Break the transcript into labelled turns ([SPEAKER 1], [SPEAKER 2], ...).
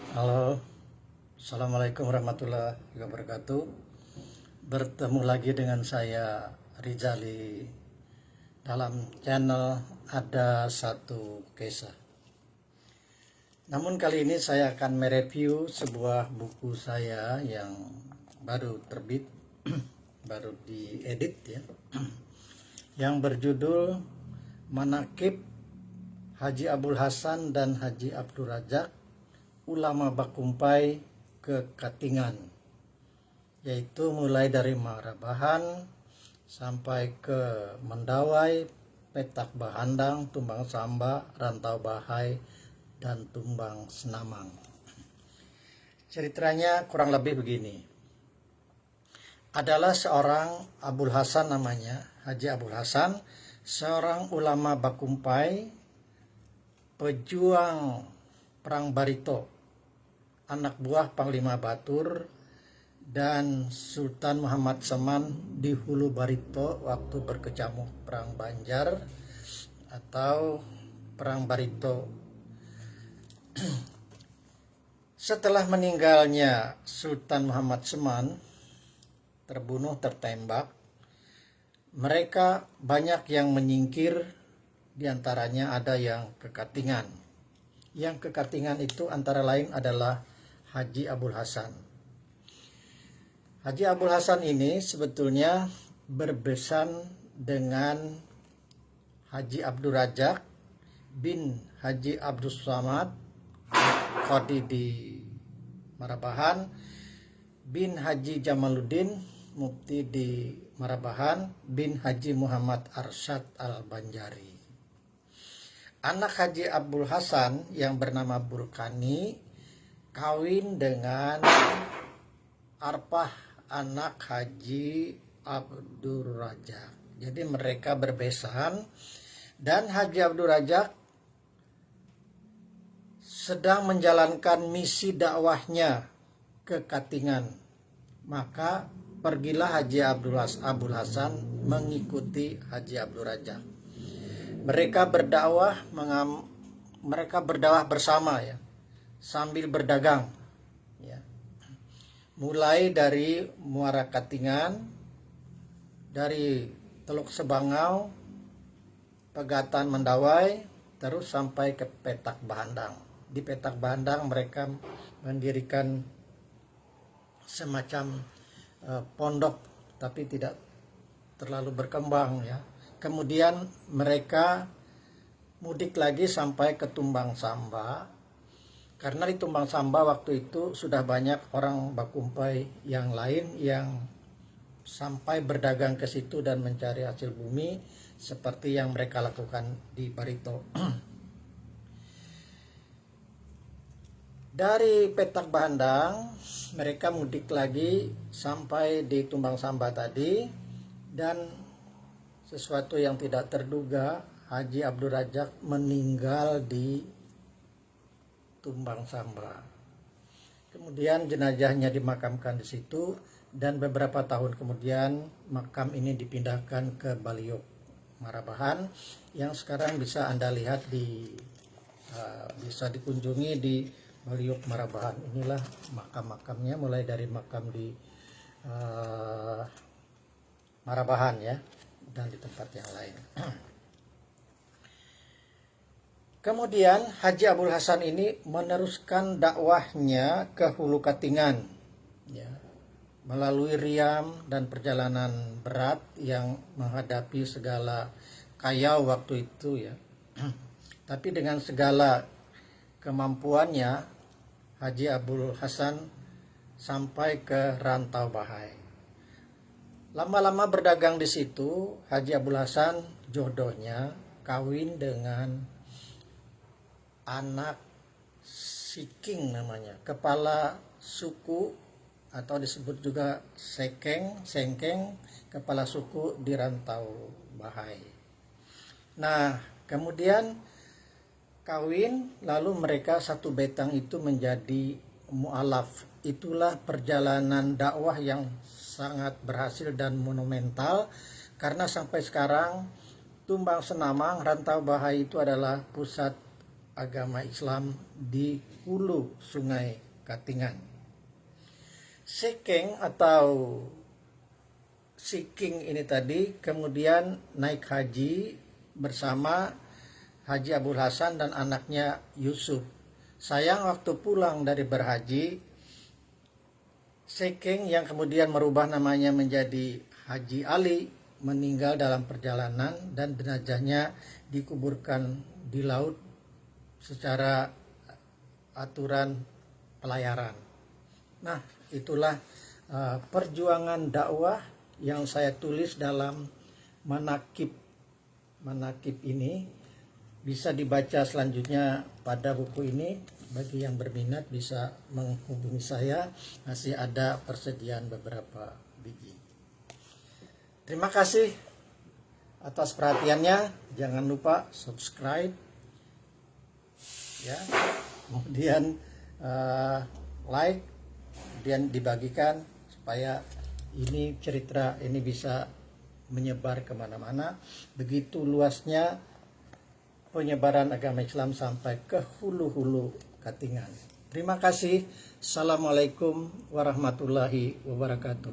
[SPEAKER 1] Halo, Assalamualaikum warahmatullahi wabarakatuh. Bertemu lagi dengan saya Rizali dalam channel Ada Satu Kisah. Namun kali ini saya akan mereview sebuah buku saya yang baru terbit, baru diedit ya, yang berjudul Manaqib Haji Abdul Hasan dan Haji Abdul Razak, Ulama Bakumpai ke Katingan, yaitu mulai dari Marabahan sampai ke Mendawai, Petak Bahandang, Tumbang Samba, Rantau Bahai, dan Tumbang Senamang. Ceritanya kurang lebih begini. Adalah seorang Abdul Hasan namanya, Haji Abdul Hasan, seorang ulama Bakumpai, pejuang Perang Barito, anak buah Panglima Batur dan Sultan Muhammad Saman di Hulu Barito waktu berkecamuk Perang Banjar atau Perang Barito. Setelah meninggalnya Sultan Muhammad Saman terbunuh tertembak, mereka banyak yang menyingkir, diantaranya ada yang ke Katingan. Yang ke Katingan itu antara lain adalah Haji Abdul Hasan. Haji Abdul Hasan ini sebetulnya berbesan dengan Haji Abdul Razak bin Haji Abdul Samad Qadi di Marabahan, bin Haji Jamaluddin Mufti di Marabahan, bin Haji Muhammad Arsyad Al-Banjari. Anak Haji Abdul Hasan yang bernama Burkani kawin dengan Arpah, anak Haji Abdul Razak. Jadi mereka berbesan, dan Haji Abdul Razak sedang menjalankan misi dakwahnya ke Katingan. Maka pergilah Haji Abdul Hasan mengikuti Haji Abdul Razak. Mereka berdakwah bersama ya, sambil berdagang ya. Mulai dari Muara Katingan, dari Teluk Sebangau, Pegatan Mendawai, terus sampai ke Petak Bahandang. Di Petak Bahandang mereka mendirikan semacam pondok, tapi tidak terlalu berkembang ya. Kemudian mereka mudik lagi sampai ke Tumbang Samba, karena di Tumbang Samba waktu itu sudah banyak orang Bakumpai yang lain yang sampai berdagang ke situ dan mencari hasil bumi seperti yang mereka lakukan di Barito. Dari Petak Bahandang mereka mudik lagi sampai di Tumbang Samba tadi, dan sesuatu yang tidak terduga, Haji Abdul Razak meninggal di Tumbang Samba. Kemudian jenazahnya dimakamkan di situ, dan beberapa tahun kemudian makam ini dipindahkan ke Baliuk Marabahan yang sekarang bisa Anda lihat bisa dikunjungi di Baliuk Marabahan. Inilah makam-makamnya, mulai dari makam di Marabahan ya, dan di tempat yang lain. Kemudian Haji Abdul Hasan ini meneruskan dakwahnya ke Hulu Katingan ya, melalui riam dan perjalanan berat yang menghadapi segala kayau waktu itu ya. Tapi dengan segala kemampuannya, Haji Abdul Hasan sampai ke Rantau Bahai. Lama-lama berdagang di situ, Haji Abdul Hasan jodohnya kawin dengan anak Siking namanya, kepala suku atau disebut juga Sengkeng, kepala suku di Rantau Bahai. Nah, kemudian kawin, lalu mereka satu betang itu menjadi mu'alaf. Itulah perjalanan dakwah yang sangat berhasil dan monumental, karena sampai sekarang Tumbang Senamang, Rantau Bahai itu adalah pusat agama Islam di hulu Sungai Katingan. Sekeng atau Siking ini tadi kemudian naik haji bersama Haji Abdul Hasan dan anaknya Yusuf. Sayang waktu pulang dari berhaji, Sekeng yang kemudian merubah namanya menjadi Haji Ali meninggal dalam perjalanan dan jenazahnya dikuburkan di laut secara aturan pelayaran. Nah, itulah perjuangan dakwah yang saya tulis dalam manakib ini. Bisa dibaca selanjutnya pada buku ini. Bagi yang berminat bisa menghubungi saya, masih ada persediaan beberapa biji. Terima kasih atas perhatiannya. Jangan lupa subscribe ya, kemudian like, kemudian dibagikan supaya ini cerita ini bisa menyebar kemana-mana. Begitu luasnya penyebaran agama Islam sampai ke hulu-hulu Katingan. Terima kasih. Assalamualaikum warahmatullahi wabarakatuh.